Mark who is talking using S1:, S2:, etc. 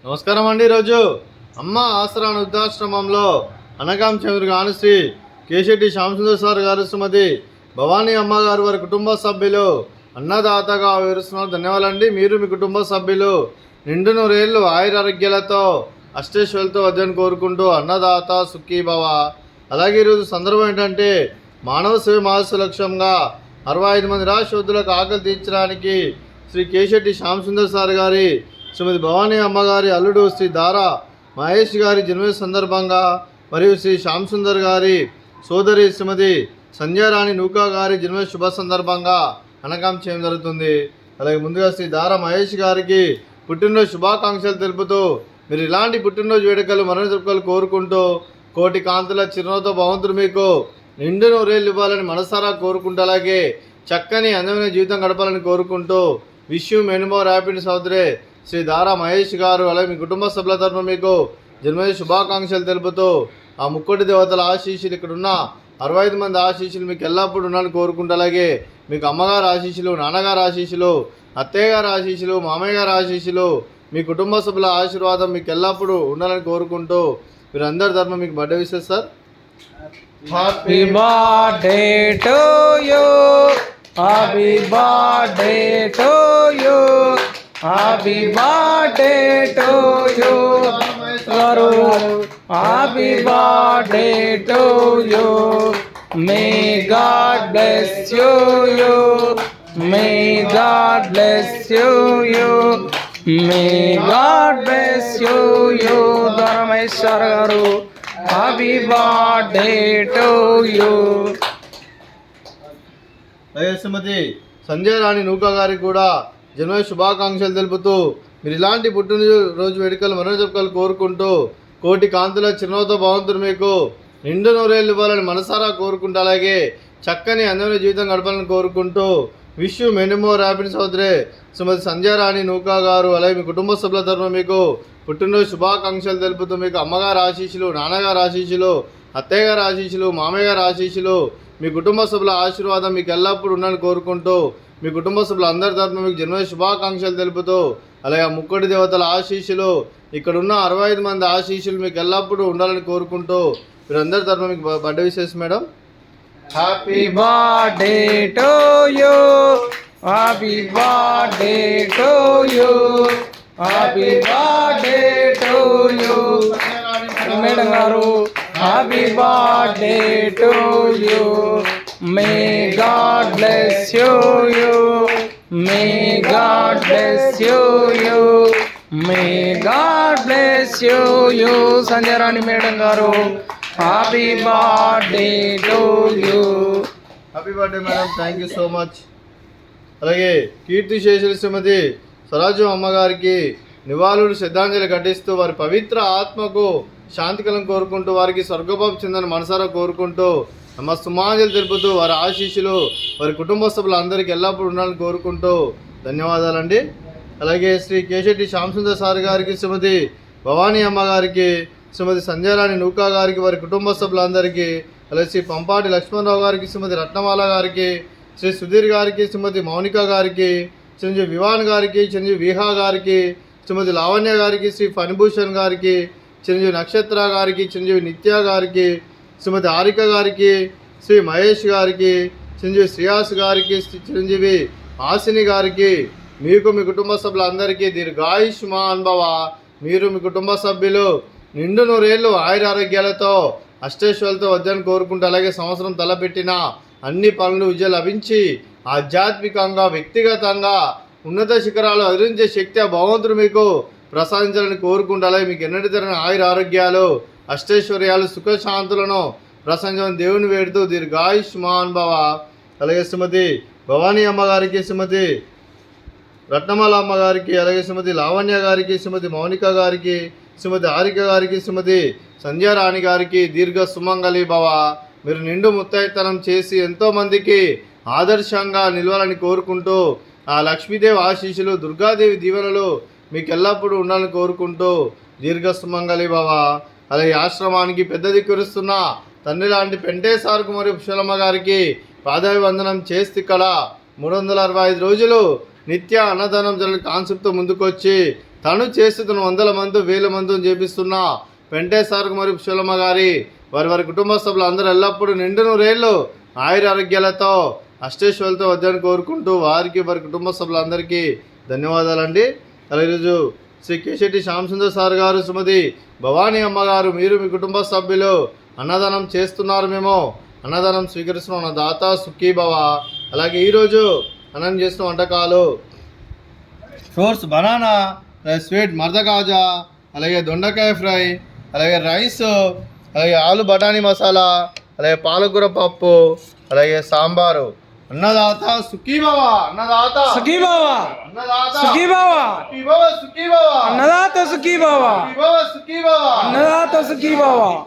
S1: నమస్కారం అండి. ఈరోజు అమ్మ ఆసరా వృద్ధాశ్రమంలో అనగాం చంద్రుగాను శ్రీ కేశెట్టి శ్యామసుందర్ సార్ గారు, శ్రీమతి భవానీ అమ్మగారు వారి కుటుంబ సభ్యులు అన్నదాతగా వివరిస్తున్నారు. ధన్యవాదాలండి. మీరు మీ కుటుంబ సభ్యులు నిండు నూరేళ్ళు ఆయురారోగ్యాలతో అష్టేశ్వరులతో వద్దని కోరుకుంటూ అన్నదాత సుఖీభవ. అలాగే ఈరోజు సందర్భం ఏంటంటే మానవ సేవ మహస్సు లక్ష్యంగా 65 మంది రాష్ట్రోద్దులకు ఆకలి తీర్చడానికి శ్రీ కేశెట్టి శ్యామసుందర్ సార్ గారి, శ్రీమతి భవానీ అమ్మగారి అల్లుడు శ్రీ దారా మహేష్ గారి జన్మదిన సందర్భంగా మరియు శ్రీ శ్యామసుందర్ గారి సోదరి శ్రీమతి సంధ్యారాణి నూకా గారి జన్మదిన శుభ సందర్భంగా అనగాం చేయడం జరుగుతుంది. అలాగే ముందుగా శ్రీ దారా మహేష్ గారికి పుట్టినరోజు శుభాకాంక్షలు తెలుపుతూ మీరు ఇలాంటి పుట్టినరోజు వేడుకలు మరణ జరుపుకలు కోరుకుంటూ కోటి కాంతుల చిరునవ్వుతో భగవంతుడు మీకు నిండు నూరేళ్ళు ఇవ్వాలని మనసారా కోరుకుంటూ అలాగే చక్కని అందమైన జీవితం గడపాలని కోరుకుంటూ wish you many more happiness సోదరి శ్రీ దారా మహేష్ గారు అలాగే మీ కుటుంబ సభ్యుల తరఫున మీకు జన్మదిన శుభాకాంక్షలు తెలుపుతూ ఆ ముక్కోటి దేవతల ఆశీస్సులు, ఇక్కడ ఉన్న 65 మంది ఆశీస్సులు మీకు ఎల్లప్పుడూ ఉండాలని కోరుకుంటూ అలాగే మీకు అమ్మగారు ఆశీస్సులు, నాన్నగారు ఆశీస్సులు, అత్తయ్య గారు ఆశీస్సులు, మామయ్య గారు ఆశీస్సులు, మీ కుటుంబ సభ్యుల ఆశీర్వాదం మీకు ఎల్లప్పుడూ ఉండాలని కోరుకుంటూ మీరందరి తరఫున మీకు birthday wishes sir.
S2: Happy birthday to you, happy birthday to you, happy birthday to you గారు, happy birthday to you. May God bless you, may God bless you, may God bless you Dharmeshwar గారు, happy birthday to you.
S1: Shrimati Sandhyarani Nooka గారికి కూడా జన్మదిన శుభాకాంక్షలు తెలుపుతూ మీరు ఇలాంటి పుట్టినరోజు వేడుకలు మరణ జరుపుకలు కోరుకుంటూ కోటి కాంతుల చిరునవ్వుతో భగవంతుడు మీకు నిండు నూరేళ్ళు ఇవ్వాలని మనసారా కోరుకుంటూ అలాగే చక్కని అందమైన జీవితం గడపాలని కోరుకుంటూ wish you many more happiness సోదరి శ్రీమతి సంధ్యారాణి నూకా గారు అలాగే మీ కుటుంబ సభ్యుల తరఫున మీకు పుట్టినరోజు శుభాకాంక్షలు తెలుపుతూ మీకు అమ్మగారు ఆశీస్సులు, నాన్నగారు ఆశీస్సులు, అత్తయ్య గారు ఆశీస్సులు, మామయ్య గారు ఆశీస్సులు, మీ కుటుంబ సభ్యుల ఆశీర్వాదం మీకు ఎల్లప్పుడూ ఉండాలని కోరుకుంటూ మీ కుటుంబ సభ్యులు అందరి తరఫున మీకు జన్మదిన శుభాకాంక్షలు తెలుపుతూ అలాగే ముక్కోటి దేవతల ఆశీస్సులు, ఇక్కడ ఉన్న 65 మంది ఆశీస్సులు మీకు ఎల్లప్పుడూ ఉండాలని కోరుకుంటూ మీరందరి తరఫున మీకు birthday wishes madam.
S2: Happy birthday to you, happy birthday to you, happy birthday to you madam గారు, happy birthday to you. May God bless you, may God bless you, may God bless you Sandhyarani madam గారు, happy birthday to you.
S1: Happy birthday madam, thank you so much. అలాగే కీర్తి శేషులు శ్రీమతి స్వరాజ్యం అమ్మగారికి నివాళులు శ్రద్ధాంజలి ఘటిస్తూ వారి పవిత్ర ఆత్మకు శాంతికలం కోరుకుంటూ వారికి స్వర్గపాపు చెందని మనసారా కోరుకుంటూ నమస్సుమాంజలి తెలుపుతూ వారి ఆశీస్సులు వారి కుటుంబ సభ్యులందరికీ ఎల్లప్పుడూ ఉండాలని కోరుకుంటూ ధన్యవాదాలండి. అలాగే శ్రీ కేశెట్టి శ్యామసుందర్ సార్ గారికి, శ్రీమతి భవానీ అమ్మగారికి, శ్రీమతి సంధ్యారాణి నూకా గారికి వారి కుటుంబ సభ్యులందరికీ, అలాగే శ్రీ పంపాటి లక్ష్మణరావు గారికి, శ్రీమతి రత్నమాల గారికి, శ్రీ సుధీర్ గారికి, శ్రీమతి మౌనిక గారికి, చిరంజీవి వివాన్ గారికి, చిరంజీవి విహా గారికి, శ్రీమతి లావణ్య గారికి, శ్రీ ఫణిభూషణ్ గారికి, చిరంజీవి నక్షత్ర గారికి, చిరంజీవి నిత్య గారికి, శ్రీమతి హారిక గారికి, శ్రీ మహేష్ గారికి, చిరంజీవి శ్రీయాస్ గారికి, శ్రీ చిరంజీవి హాసిని గారికి, మీకు మీ కుటుంబ సభ్యులందరికీ దీర్ఘాయుష్మాన్ భవ. మీరు మీ కుటుంబ సభ్యులు నిండు నూరేళ్ళు ఆయురారోగ్యాలతో అష్టేశ్వరులతో వద్దని కోరుకుంటూ అలాగే సంవత్సరం తలపెట్టిన అన్ని పనులు విజయం లభించి ఆధ్యాత్మికంగా వ్యక్తిగతంగా ఉన్నత శిఖరాలు అధిరించే శక్తి ఆ భగవంతుడు మీకు ప్రసాదించాలని కోరుకుంటూ అలాగే మీకు ఎన్నటి తరని ఆయురారోగ్యాలు అష్టైశ్వర్యాలు సుఖశాంతులను ప్రసాదించాలని దేవుని వేడుతూ దీర్ఘాయుష్మాన్ భవ. అలాగే శ్రీమతి భవానీ అమ్మగారికి, శ్రీమతి రత్నమాల అమ్మగారికి, అలాగే శ్రీమతి లావణ్య గారికి, శ్రీమతి మౌనిక గారికి, శ్రీమతి హారిక గారికి, శ్రీమతి సంధ్యారాణి గారికి దీర్ఘ సుమంగళి భవ. మీరు నిండు ముత్తైతనం చేసి ఎంతోమందికి ఆదర్శంగా నిలవాలని కోరుకుంటూ ఆ లక్ష్మీదేవి ఆశీస్సులు, దుర్గాదేవి దీవెనలు మీకు ఎల్లప్పుడూ ఉండాలని కోరుకుంటూ దీర్ఘ సుమంగళి భవ. అలాగే ఆశ్రమానికి పెద్ద దిక్కురుస్తున్న తండ్రి లాంటి పెంటేసార్కు మరియు పుష్పలమ్మ గారికి పాదాభివందనం చేస్తే ఇక్కడ 365 రోజులు నిత్య అన్నదానం జరిగిన కాన్సెప్ట్తో ముందుకొచ్చి తను చేస్తున్న వందల మంది వేల మందిని చేపిస్తున్న వెంకటేశ్వర మరియు పుష్పలమ్మ గారి వారి కుటుంబ సభ్యులు అందరూ ఎల్లప్పుడూ నిండు నూరేళ్ళు ఆయుర ఆరోగ్యాలతో అష్టేశ్వరులతో వద్దని కోరుకుంటూ వారికి వారి కుటుంబ సభ్యులందరికీ ధన్యవాదాలండి. అలాగే ఈరోజు శ్రీ కేశెట్టి శ్యామసుందర్ సార్ గారు, శ్రీమతి భవానీ అమ్మగారు, మీరు మీ కుటుంబ సభ్యులు అన్నదానం చేస్తున్నారు. మేము అన్నదానం స్వీకరిస్తున్నాం. నా దాత సుఖీభవ. అలాగే ఈరోజు అన్నం చేసిన వంటకాలు ఫ్రూట్స్ బనానా, స్వీట్ మర్దకాజా, అలాగే దొండకాయ ఫ్రై, అలాగే రైస్, అలాగే ఆలు బఠానీ మసాలా, అలాగే పాలకూర పప్పు, అలాగే సాంబారు. అన్నదాత సుఖీభవ. అన్నదాత
S2: సుఖీభవ.
S1: అన్నదాత
S2: సుఖీభవ.
S1: సుఖీభవ. సుఖీభవ.
S2: అన్నదాత సుఖీభవ.
S1: సుఖీభవ. సుఖీభవ.
S2: అన్నదాత సుఖీభవ.